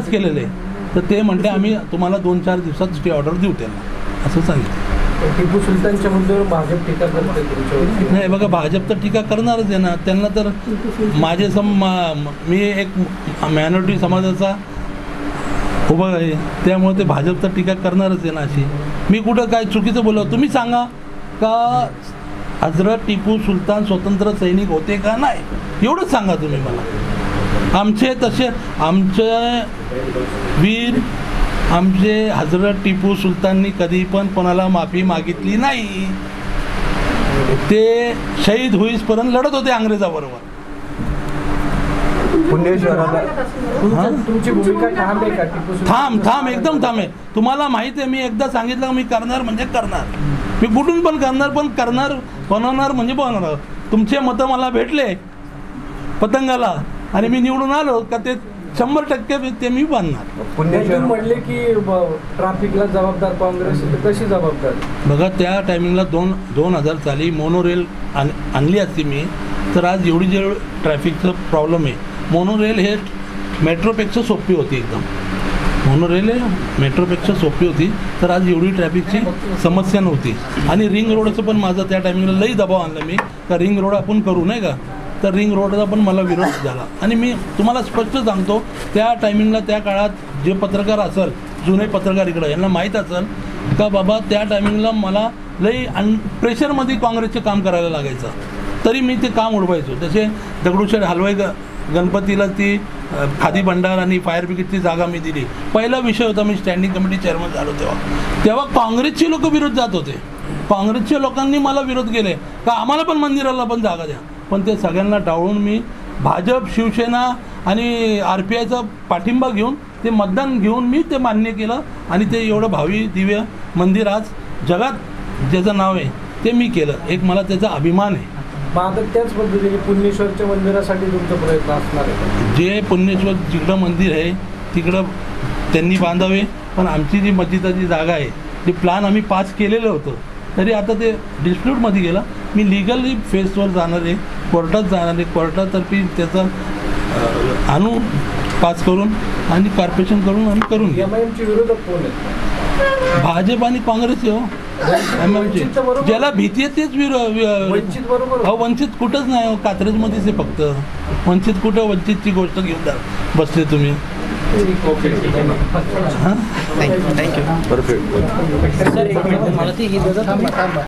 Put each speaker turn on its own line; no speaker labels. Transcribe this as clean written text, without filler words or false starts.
कालच केलेलं आहे. तर ते म्हणते आम्ही तुम्हाला 2-4 दिवसात स्टे ऑर्डर देऊ त्यांना असं सांगितलं.
टिपू सुलतानच्या मुद्द्यावर भाजप टीका करते तुमच्यावर?
नाही बघा, भाजप तर टीका करणारच आहे ना. त्यांना तर माझे मी एक मायनॉरिटी समाजाचा उभा आहे, त्यामुळे ते भाजप तर टीका करणारच आहे ना. अशी मी कुठं काय चुकीचं बोललो? तुम्ही सांगा का हजरत टिपू सुलतान स्वतंत्र सैनिक होते का नाही, एवढंच सांगा तुम्ही मला. आमचे तसे आमचे वीर आमचे हजरत टिपू सुलताननी कधी पण कोणाला माफी मागितली नाही. ते शहीद होईसपर्यंत लढत होते अंग्रेजाबरोबर.
तुमची भूमिका ठाम आहे का?
ठाम एकदम ठाम आहे. तुम्हाला माहिती आहे, मी एकदा सांगितलं मी करणार म्हणजे करणार. मी कुठून पण करणार बनवणार म्हणजे बनवणार. तुमचे मतं मला भेटले पतंगाला आणि मी निवडून आलो का ते 100% ते मी बांधणार.
म्हणले की ट्रॅफिकला जबाबदार काँग्रेस, कशी जबाबदार?
बघा, त्या टायमिंगला 2000 साली मोनोरेल आणली असती मी, तर आज एवढी जे ट्रॅफिकचं प्रॉब्लेम आहे. मोनोरेल हे मेट्रोपेक्षा सोपी होती एकदम. मोनोरेल मेट्रोपेक्षा सोपी होती, तर आज एवढी ट्रॅफिकची समस्या नव्हती. आणि रिंग रोडचं पण माझं त्या टायमिंगला लई दबाव आणला मी का रिंग रोड आपण करू नाही का. तर रिंग रोडचा पण मला विरोध झाला. आणि मी तुम्हाला स्पष्ट सांगतो, त्या टायमिंगला त्या काळात जे पत्रकार असेल, जुने पत्रकार इकडं, यांना माहीत असेल का बाबा त्या टायमिंगला मला लई प्रेशरमध्ये काँग्रेसचे काम करायला लागायचं, तरी मी ते काम उडवायचो. तसे दगडूशेठ हलवाई गणपतीला ती खादी भंडार आणि फायर ब्रिगेडची जागा मी दिली. पहिला विषय होता, मी स्टँडिंग कमिटी चेअरमन झालो तेव्हा काँग्रेसचे लोक विरोध जात होते. काँग्रेसच्या लोकांनी मला विरोध केले का आम्हाला पण मंदिराला पण जागा द्या. पण ते सगळ्यांना डावळून मी भाजप, शिवसेना आणि RPIचा पाठिंबा घेऊन ते मतदान घेऊन मी ते मान्य केलं. आणि ते एवढं भावी दिव्य मंदिर आज जगात ज्याचं नाव आहे ते मी केलं. एक मला त्याचा अभिमान आहे.
आता त्याच पद्धतीने पुण्येश्वरच्या मंदिरासाठी तुमचा प्रयत्न असणार आहे?
जे पुण्येश्वर जिकडं मंदिर आहे तिकडं त्यांनी बांधावे. पण आमची जी मस्जिदाची जागा आहे ते प्लॅन आम्ही पास केलेलं होतं, तरी आता ते डिस्प्यूटमध्ये गेलं. मी लिगली फेसवर जाणार आहे, कोर्टात जाणार आहे. कोर्टातर्फे त्याचा आणू पास करून आणि कॉर्पोरेशन करून आम्ही करून घेऊ.
MIMचे विरोधक कोण आहेत?
भाजप आणि काँग्रेस हो. MIMचे ज्याला भीती आहे तेच वंचित कुठंच नाही हो, कात्रजमध्येच आहे फक्त. वंचित कुठं? वंचितची गोष्ट घेऊन बसले तुम्ही.
थँक्यू. परफेक्ट.